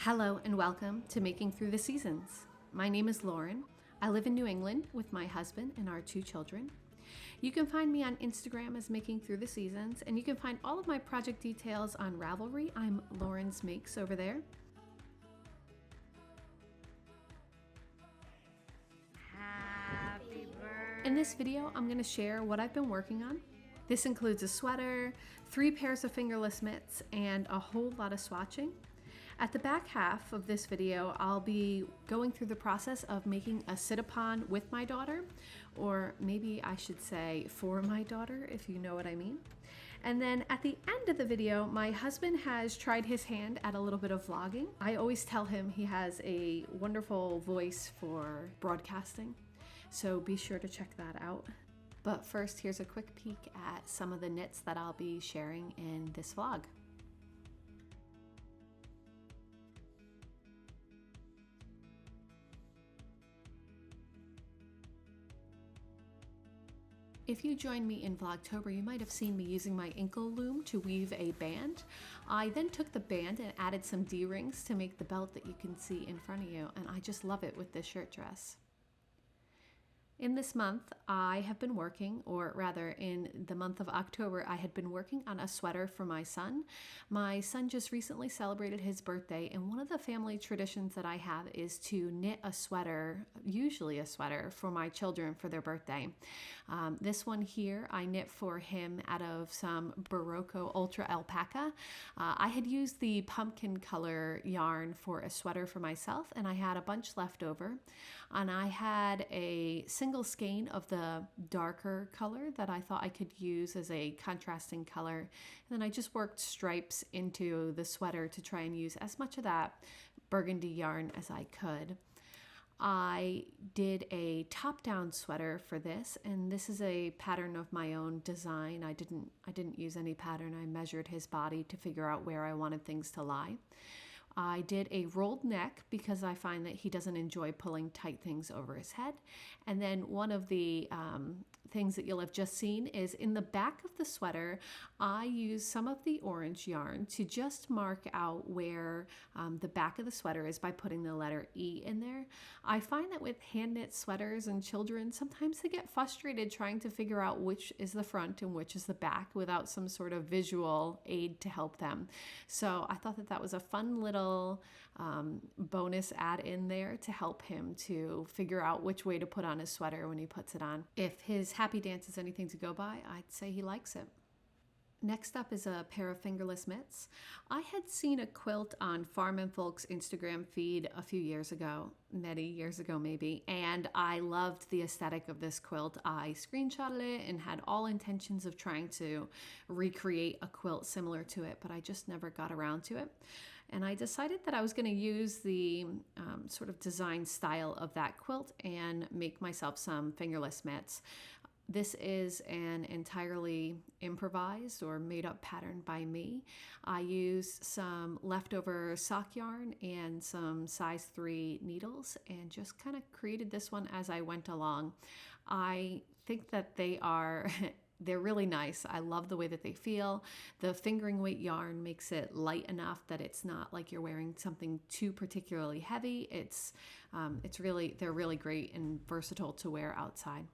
Hello and welcome to Making Through the Seasons. My name is Lauren. I live in New England with my husband and our 2 children. You can find me on Instagram as Making Through the Seasons, and you can find all of my project details on Ravelry. I'm Lauren's Makes over there. Happy birthday. In this video, I'm going to share what I've been working on. This includes a sweater, 3 pairs of fingerless mitts, and a whole lot of swatching. At the back half of this video, I'll be going through the process of making a sit-upon with my daughter, or maybe I should say for my daughter, if you know what I mean. And then at the end of the video, my husband has tried his hand at a little bit of vlogging. I always tell him he has a wonderful voice for broadcasting, so be sure to check that out. But first, here's a quick peek at some of the knits that I'll be sharing in this vlog. If you joined me in Vlogtober, you might have seen me using my ankle loom to weave a band. I then took the band and added some D-rings to make the belt that you can see in front of you, and I just love it with this shirt dress. In this month, I have been working, or rather in the month of October, I had been working on a sweater for my son. My son just recently celebrated his birthday, and one of the family traditions that I have is to knit a sweater, usually a sweater, for my children for their birthday. This one here, I knit for him out of some Barocco Ultra Alpaca. I had used the pumpkin color yarn for a sweater for myself, and I had a bunch left over. And I had a single skein of the darker color that I thought I could use as a contrasting color. And then I just worked stripes into the sweater to try and use as much of that burgundy yarn as I could. I did a top-down sweater for this, and this is a pattern of my own design. I didn't use any pattern. I measured his body to figure out where I wanted things to lie. I did a rolled neck because I find that he doesn't enjoy pulling tight things over his head. And then one of the things that you'll have just seen is in the back of the sweater, I use some of the orange yarn to just mark out where the back of the sweater is by putting the letter E in there. I find that with hand knit sweaters and children, sometimes they get frustrated trying to figure out which is the front and which is the back without some sort of visual aid to help them. So I thought that that was a fun little bonus add in there to help him to figure out which way to put on his sweater when he puts it on. If his happy dance is anything to go by, I'd say he likes it. Next up is a pair of fingerless mitts. I had seen a quilt on Farm and Folk's Instagram feed a few years ago, many years ago maybe, and I loved the aesthetic of this quilt. I screenshotted it and had all intentions of trying to recreate a quilt similar to it, but I just never got around to it. And I decided that I was going to use the sort of design style of that quilt and make myself some fingerless mitts. This is an entirely improvised or made up pattern by me. I used some leftover sock yarn and some size 3 needles and just kind of created this one as I went along. I think that they're really nice. I love the way that they feel. The fingering weight yarn makes it light enough that it's not like you're wearing something too particularly heavy. They're really great and versatile to wear outside.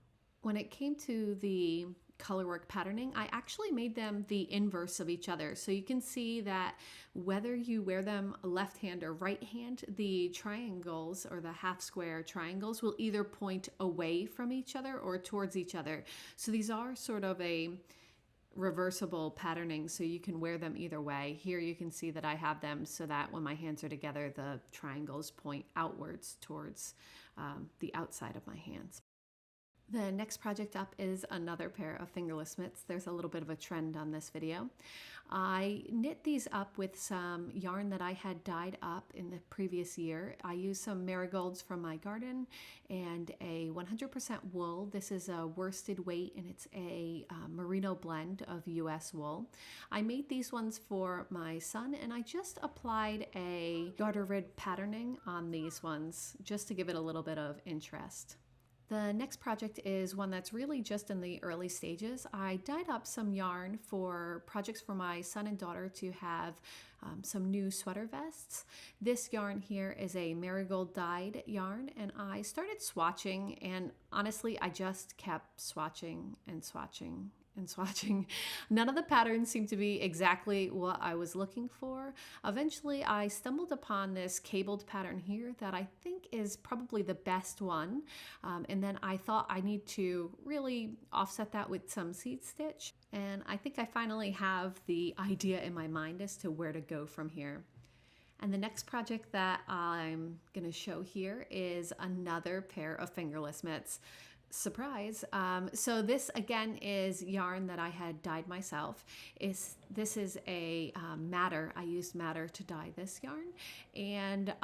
When it came to the colorwork patterning, I actually made them the inverse of each other. So you can see that whether you wear them left hand or right hand, the triangles or the half square triangles will either point away from each other or towards each other. So these are sort of a reversible patterning, so you can wear them either way. Here you can see that I have them so that when my hands are together, the triangles point outwards towards the outside of my hands. The next project up is another pair of fingerless mitts. There's a little bit of a trend on this video. I knit these up with some yarn that I had dyed up in the previous year. I used some marigolds from my garden and a 100% wool. This is a worsted weight and it's a merino blend of US wool. I made these ones for my son and I just applied a garter rid patterning on these ones just to give it a little bit of interest. The next project is one that's really just in the early stages. I dyed up some yarn for projects for my son and daughter to have some new sweater vests. This yarn here is a marigold dyed yarn, and I started swatching, and honestly I just kept swatching and swatching and swatching. None of the patterns seemed to be exactly what I was looking for. Eventually, I stumbled upon this cabled pattern here that I think is probably the best one. And then I thought I need to really offset that with some seed stitch. And I think I finally have the idea in my mind as to where to go from here. And the next project that I'm going to show here is another pair of fingerless mitts. Surprise. So this again is yarn that I had dyed myself. This is a madder. I used madder to dye this yarn, and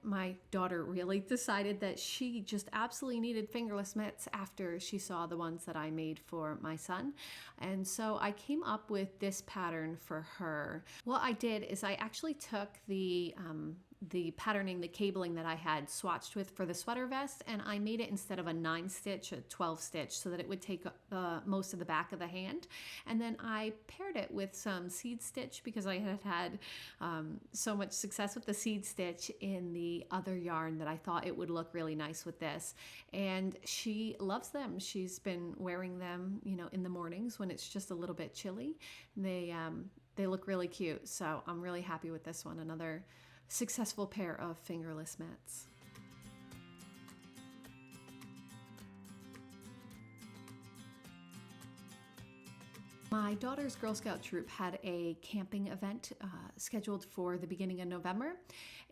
my daughter really decided that she just absolutely needed fingerless mitts after she saw the ones that I made for my son. And so I came up with this pattern for her. What I did is I actually took the patterning, the cabling that I had swatched with for the sweater vest, and I made it, instead of a 9 stitch, a 12 stitch, so that it would take most of the back of the hand. And then I paired it with some seed stitch because I had had so much success with the seed stitch in the other yarn that I thought it would look really nice with this. And she loves them. She's been wearing them, in the mornings when it's just a little bit chilly. They look really cute, so I'm really happy with this one. Another successful pair of fingerless mitts. My daughter's Girl Scout troop had a camping event scheduled for the beginning of November,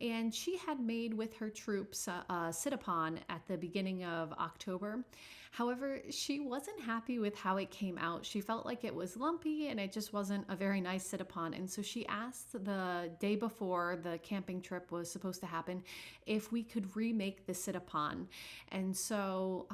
and she had made with her troops a sit-upon at the beginning of October. However, she wasn't happy with how it came out. She felt like it was lumpy and it just wasn't a very nice sit-upon, and so she asked the day before the camping trip was supposed to happen if we could remake the sit-upon. And so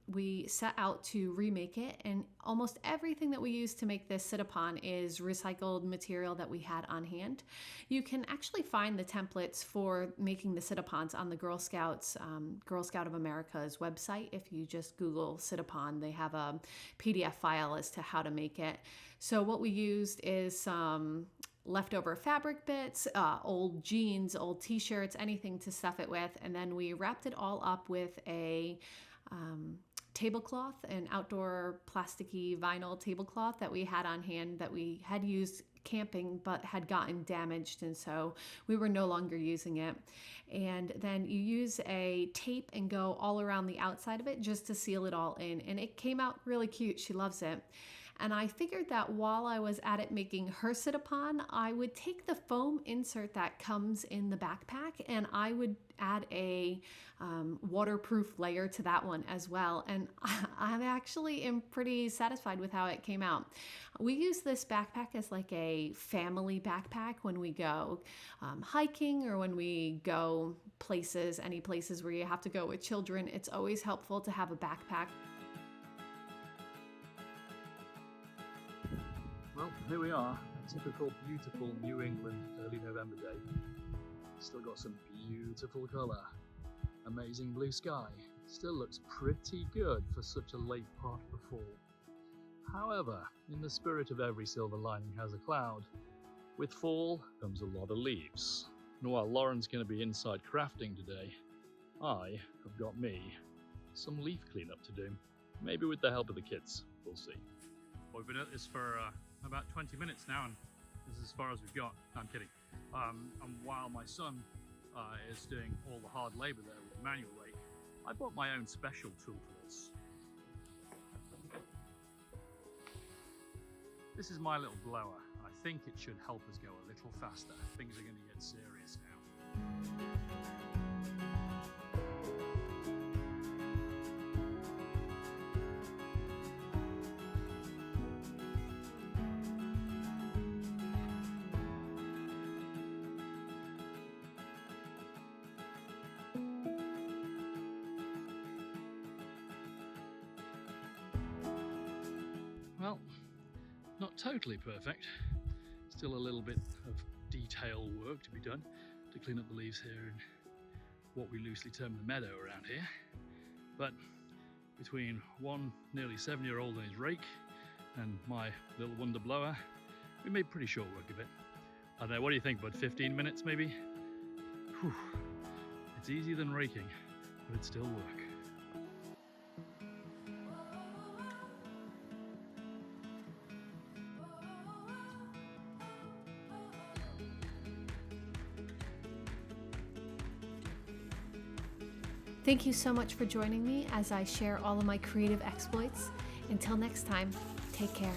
we set out to remake it, and almost everything that we used to make this sit-upon is recycled material that we had on hand. You can actually find the templates for making the sit-upons on the Girl Scouts, Girl Scout of America's website. If you just Google sit-upon, they have a PDF file as to how to make it. So what we used is some leftover fabric bits, old jeans, old t-shirts, anything to stuff it with, and then we wrapped it all up with a tablecloth, an outdoor plasticky vinyl tablecloth that we had on hand that we had used camping but had gotten damaged, and so we were no longer using it. And then you use a tape and go all around the outside of it just to seal it all in, and it came out really cute. She loves it. And I figured that while I was at it making her sit-upon, I would take the foam insert that comes in the backpack and I would add a waterproof layer to that one as well. And I actually am pretty satisfied with how it came out. We use this backpack as like a family backpack when we go hiking or when we go places, any places where you have to go with children. It's always helpful to have a backpack. Well, here we are, a typical beautiful New England early November day. Still got some beautiful colour, amazing blue sky. Still looks pretty good for such a late part of the fall. However, in the spirit of every silver lining has a cloud, with fall comes a lot of leaves. And while Lauren's going to be inside crafting today, I have got me some leaf cleanup to do. Maybe with the help of the kids, we'll see. We've been at this for about 20 minutes now, and this is as far as we've got. No, I'm kidding. And while my son is doing all the hard labor there with the manual rake, I bought my own special tool for this. This is my little blower. I think it should help us go a little faster. Things are going to get serious now. Well, not totally perfect. Still a little bit of detail work to be done to clean up the leaves here in what we loosely term the meadow around here. But between one nearly 7-year-old and his rake and my little wonder blower, we made pretty short work of it. I don't know, what do you think, bud? 15 minutes maybe? Whew. It's easier than raking, but it's still work. Thank you so much for joining me as I share all of my creative exploits. Until next time, take care.